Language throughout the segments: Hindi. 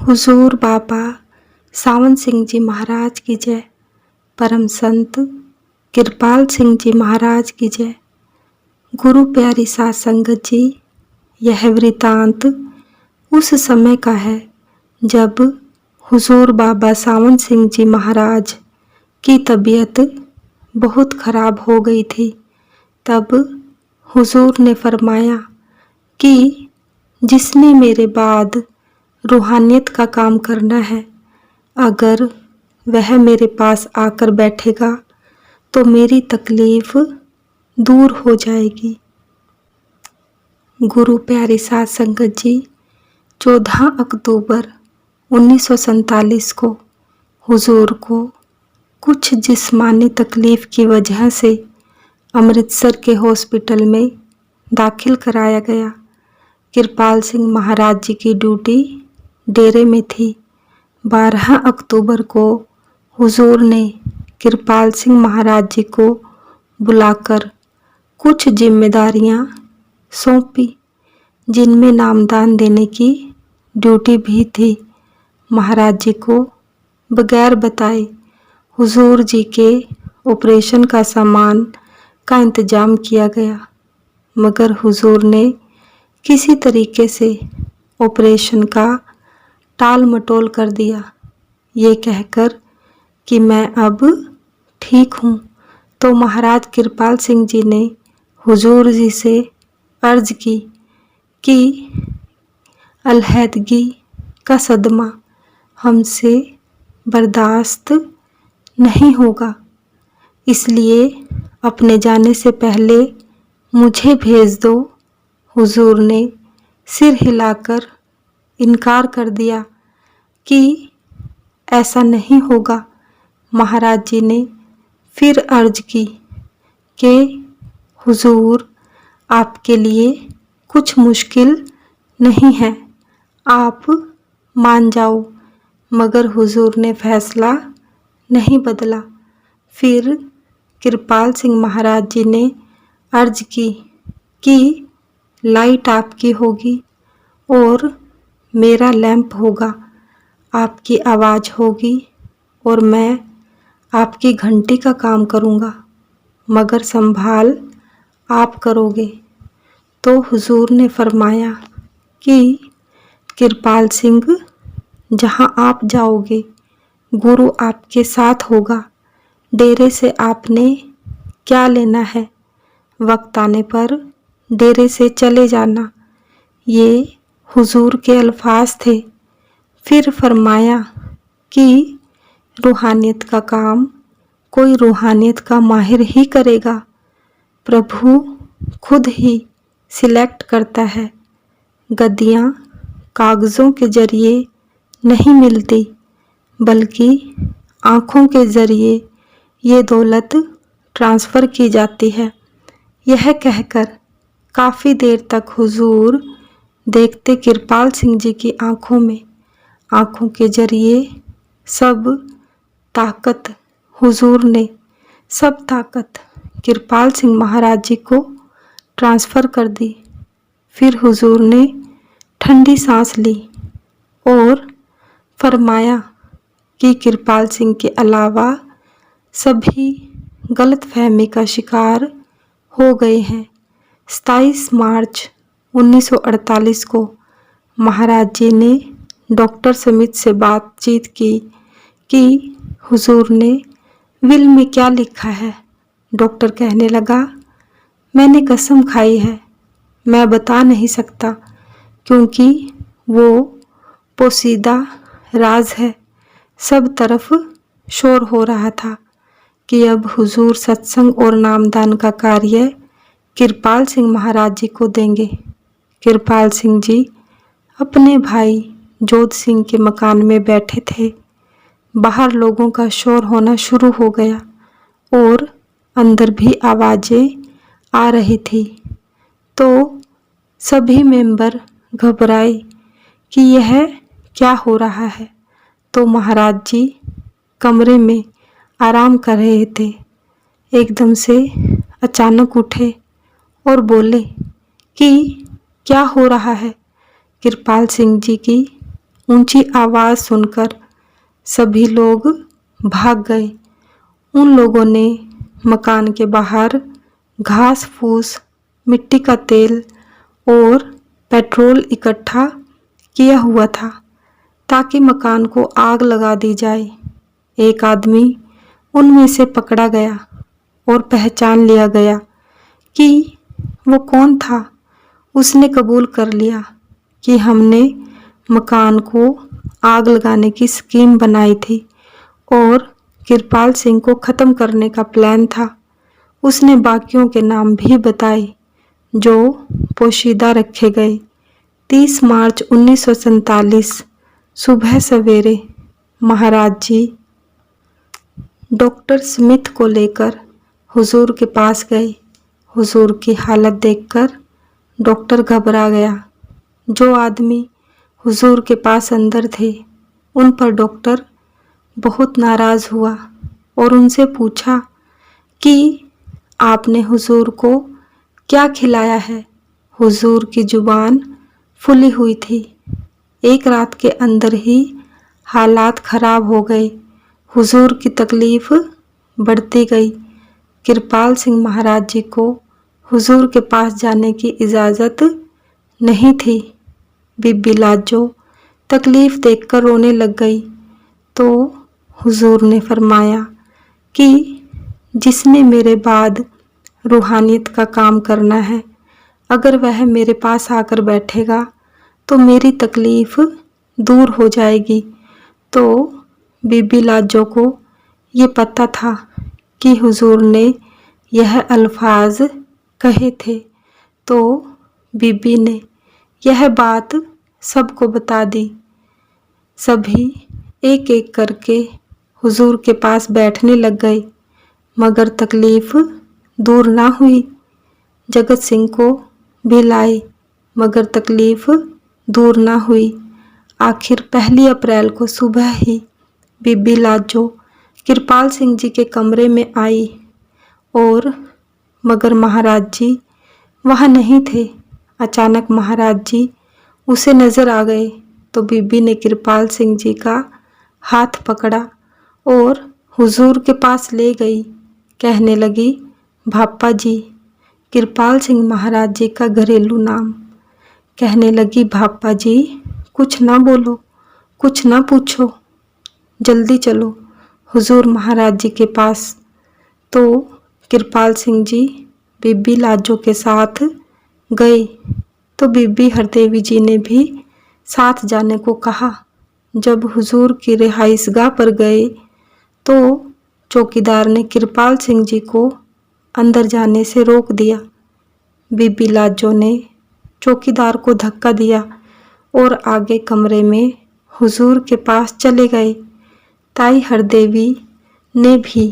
हुजूर बाबा सावन सिंह जी महाराज की जय। परम संत कृपाल सिंह जी महाराज की जय। गुरु प्यारी साध संगत जी, यह वृतांत उस समय का है जब हुजूर बाबा सावन सिंह जी महाराज की तबीयत बहुत खराब हो गई थी। तब हुजूर ने फरमाया कि जिसने मेरे बाद रूहानियत का काम करना है, अगर वह मेरे पास आकर बैठेगा तो मेरी तकलीफ दूर हो जाएगी। गुरु प्यारी साध संगत जी, 14 अक्टूबर 1947 को हुजूर को कुछ जिस्मानी तकलीफ की वजह से अमृतसर के हॉस्पिटल में दाखिल कराया गया। कृपाल सिंह महाराज जी की ड्यूटी डेरे में थी। 12 अक्टूबर को हुजूर ने कृपाल सिंह महाराज जी को बुलाकर कुछ जिम्मेदारियां सौंपी, जिनमें नामदान देने की ड्यूटी भी थी। महाराज जी को बगैर बताए हुजूर जी के ऑपरेशन का सामान का इंतजाम किया गया, मगर हुजूर ने किसी तरीके से ऑपरेशन का टाल मटोल कर दिया, ये कहकर कि मैं अब ठीक हूँ। तो महाराज कृपाल सिंह जी ने हुजूर जी से अर्ज की कि अलहदगी का सदमा हमसे बर्दाश्त नहीं होगा, इसलिए अपने जाने से पहले मुझे भेज दो। हुजूर ने सिर हिलाकर इनकार कर दिया कि ऐसा नहीं होगा। महाराज जी ने फिर अर्ज की कि हुजूर, आपके लिए कुछ मुश्किल नहीं है, आप मान जाओ। मगर हुजूर ने फैसला नहीं बदला। फिर कृपाल सिंह महाराज जी ने अर्ज की कि लाइट आपकी होगी और मेरा लैंप होगा, आपकी आवाज़ होगी और मैं आपकी घंटी का काम करूँगा, मगर संभाल आप करोगे। तो हुजूर ने फरमाया कि कृपाल सिंह, जहाँ आप जाओगे गुरु आपके साथ होगा। डेरे से आपने क्या लेना है, वक्त आने पर डेरे से चले जाना। ये हुजूर के अल्फाज थे। फिर फरमाया कि रूहानियत का काम कोई रूहानियत का माहिर ही करेगा। प्रभु खुद ही सिलेक्ट करता है। गद्दियाँ कागज़ों के जरिए नहीं मिलती, बल्कि आँखों के जरिए ये दौलत ट्रांसफ़र की जाती है। यह कहकर काफ़ी देर तक हुजूर देखते कृपाल सिंह जी की आँखों में। आँखों के जरिए सब ताकत हुजूर ने, सब ताकत कृपाल सिंह महाराज जी को ट्रांसफ़र कर दी। फिर हुजूर ने ठंडी सांस ली और फरमाया कि कृपाल सिंह के अलावा सभी गलतफहमी का शिकार हो गए हैं। 27 मार्च 1948 को महाराज जी ने डॉक्टर समित से बातचीत की कि हुजूर ने विल में क्या लिखा है। डॉक्टर कहने लगा, मैंने कसम खाई है, मैं बता नहीं सकता, क्योंकि वो पोशीदा राज है। सब तरफ शोर हो रहा था कि अब हुजूर सत्संग और नामदान का कार्य कृपाल सिंह महाराज जी को देंगे। कृपाल सिंह जी अपने भाई जोध सिंह के मकान में बैठे थे। बाहर लोगों का शोर होना शुरू हो गया और अंदर भी आवाज़ें आ रही थी। तो सभी मेंबर घबराए कि यह क्या हो रहा है। तो महाराज जी कमरे में आराम कर रहे थे। एकदम से अचानक उठे और बोले कि क्या हो रहा है। कृपाल सिंह जी की ऊंची आवाज़ सुनकर सभी लोग भाग गए। उन लोगों ने मकान के बाहर घास फूस, मिट्टी का तेल और पेट्रोल इकट्ठा किया हुआ था ताकि मकान को आग लगा दी जाए। एक आदमी उनमें से पकड़ा गया और पहचान लिया गया कि वो कौन था। उसने कबूल कर लिया कि हमने मकान को आग लगाने की स्कीम बनाई थी और कृपाल सिंह को ख़त्म करने का प्लान था। उसने बाकियों के नाम भी बताए जो पोशीदा रखे गए। 30 मार्च 1947 सुबह सवेरे महाराज जी डॉक्टर स्मिथ को लेकर हुजूर के पास गए। हुजूर की हालत देखकर डॉक्टर घबरा गया। जो आदमी हुजूर के पास अंदर थे उन पर डॉक्टर बहुत नाराज़ हुआ और उनसे पूछा कि आपने हुजूर को क्या खिलाया है। हुजूर की जुबान फुली हुई थी। एक रात के अंदर ही हालात ख़राब हो गए। हुजूर की तकलीफ़ बढ़ती गई। कृपाल सिंह महाराज जी को हुजूर के पास जाने की इजाज़त नहीं थी। बीबी लाजो तकलीफ़ देखकर रोने लग गई तो हुजूर ने फरमाया कि जिसने मेरे बाद रूहानियत का काम करना है, अगर वह मेरे पास आकर बैठेगा तो मेरी तकलीफ़ दूर हो जाएगी। तो बीबी लाजो को ये पता था कि हुजूर ने यह अल्फाज कहे थे, तो बीबी ने यह बात सबको बता दी। सभी एक एक करके हुजूर के पास बैठने लग गए, मगर तकलीफ़ दूर ना हुई। जगत सिंह को भी लाए, मगर तकलीफ़ दूर ना हुई। आखिर 1 अप्रैल को सुबह ही बीबी लाजो कृपाल सिंह जी के कमरे में आई और मगर महाराज जी वहाँ नहीं थे। अचानक महाराज जी उसे नज़र आ गए तो बीबी ने कृपाल सिंह जी का हाथ पकड़ा और हुजूर के पास ले गई। कहने लगी, भापा जी, कृपाल सिंह महाराज जी का घरेलू नाम। कहने लगी, भापा जी कुछ ना बोलो, कुछ ना पूछो, जल्दी चलो हुजूर महाराज जी के पास। तो कृपाल सिंह जी बीबी लाजो के साथ गए तो बीबी हरदेवी जी ने भी साथ जाने को कहा। जब हुजूर की रिहाइशगाह पर गए तो चौकीदार ने कृपाल सिंह जी को अंदर जाने से रोक दिया। बीबी लाजो ने चौकीदार को धक्का दिया और आगे कमरे में हुजूर के पास चले गए। ताई हरदेवी ने भी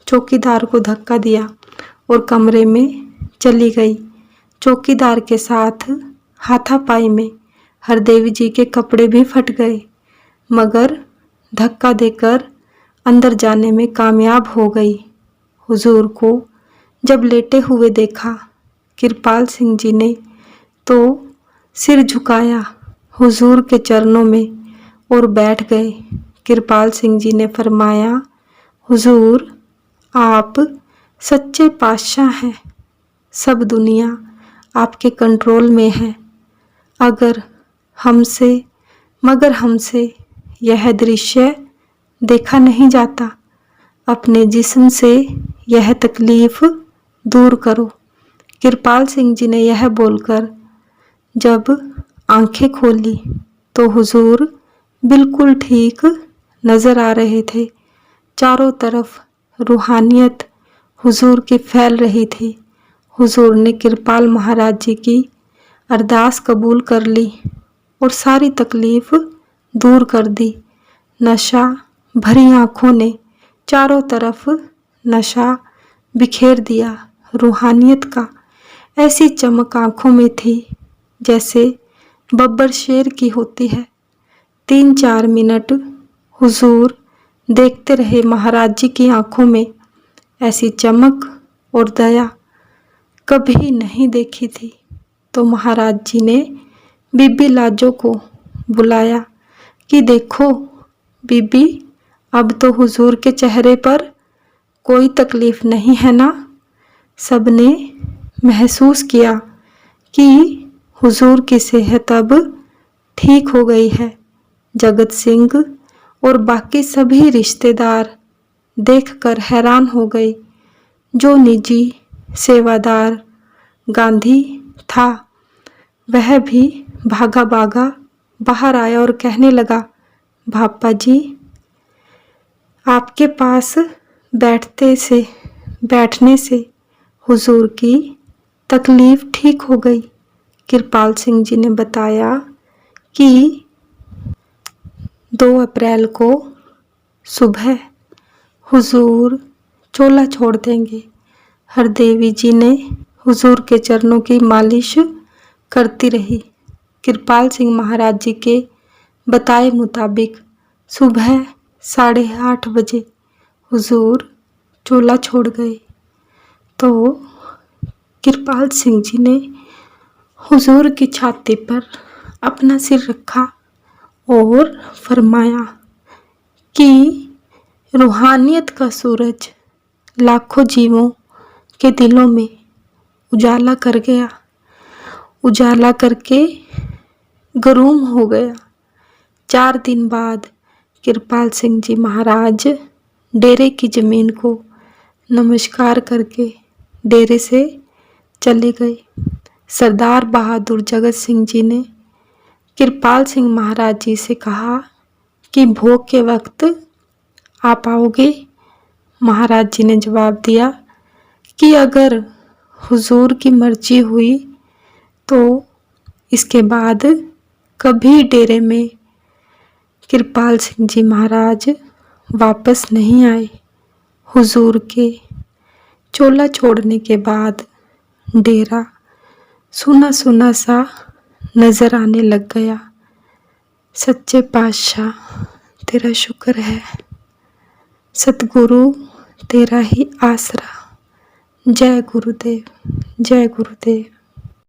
चौकीदार को धक्का दिया और कमरे में चली गई। चौकीदार के साथ हाथापाई में हरदेवी जी के कपड़े भी फट गए, मगर धक्का देकर अंदर जाने में कामयाब हो गई। हुजूर को जब लेटे हुए देखा कृपाल सिंह जी ने तो सिर झुकाया हुजूर के चरणों में और बैठ गए। कृपाल सिंह जी ने फरमाया, हुजूर आप सच्चे पातशाह हैं, सब दुनिया आपके कंट्रोल में है। मगर हमसे यह दृश्य देखा नहीं जाता। अपने जिस्म से यह तकलीफ़ दूर करो। कृपाल सिंह जी ने यह बोलकर जब आंखें खोली तो हुजूर बिल्कुल ठीक नज़र आ रहे थे। चारों तरफ रूहानियत हुजूर की फैल रही थी। हुजूर ने कृपाल महाराज जी की अरदास कबूल कर ली और सारी तकलीफ़ दूर कर दी। नशा भरी आँखों ने चारों तरफ नशा बिखेर दिया। रूहानियत का ऐसी चमक आँखों में थी जैसे बब्बर शेर की होती है। 3-4 मिनट हुजूर देखते रहे। महाराज जी की आँखों में ऐसी चमक और दया कभी नहीं देखी थी। तो महाराज जी ने बीबी लाजो को बुलाया कि देखो बीबी, अब तो हुजूर के चेहरे पर कोई तकलीफ नहीं है ना। सबने महसूस किया कि हुजूर की सेहत अब ठीक हो गई है। जगत सिंह और बाकी सभी रिश्तेदार देखकर हैरान हो गए। जो निजी सेवादार गांधी था वह भी भागा भागा बाहर आया और कहने लगा, भापा जी, आपके पास बैठने से हुजूर की तकलीफ ठीक हो गई। कृपाल सिंह जी ने बताया कि 2 अप्रैल को सुबह हुजूर चोला छोड़ देंगे। हरदेवी जी ने हुजूर के चरणों की मालिश करती रही। कृपाल सिंह महाराज जी के बताए मुताबिक सुबह 8:30 बजे हुजूर चोला छोड़ गए। तो कृपाल सिंह जी ने हुजूर की छाती पर अपना सिर रखा और फरमाया कि रूहानियत का सूरज लाखों जीवों के दिलों में उजाला कर गया, उजाला करके गुरूम हो गया। 4 दिन बाद कृपाल सिंह जी महाराज डेरे की जमीन को नमस्कार करके डेरे से चले गए। सरदार बहादुर जगत सिंह जी ने कृपाल सिंह महाराज जी से कहा कि भोग के वक्त आप आओगे। महाराज जी ने जवाब दिया कि अगर हुजूर की मर्जी हुई तो इसके बाद कभी डेरे में कृपाल सिंह जी महाराज वापस नहीं आए। हुजूर के चोला छोड़ने के बाद डेरा सूना सूना सा नजर आने लग गया। सच्चे पातशाह तेरा शुक्र है, सतगुरु तेरा ही आसरा। जय गुरुदेव, जय गुरुदेव।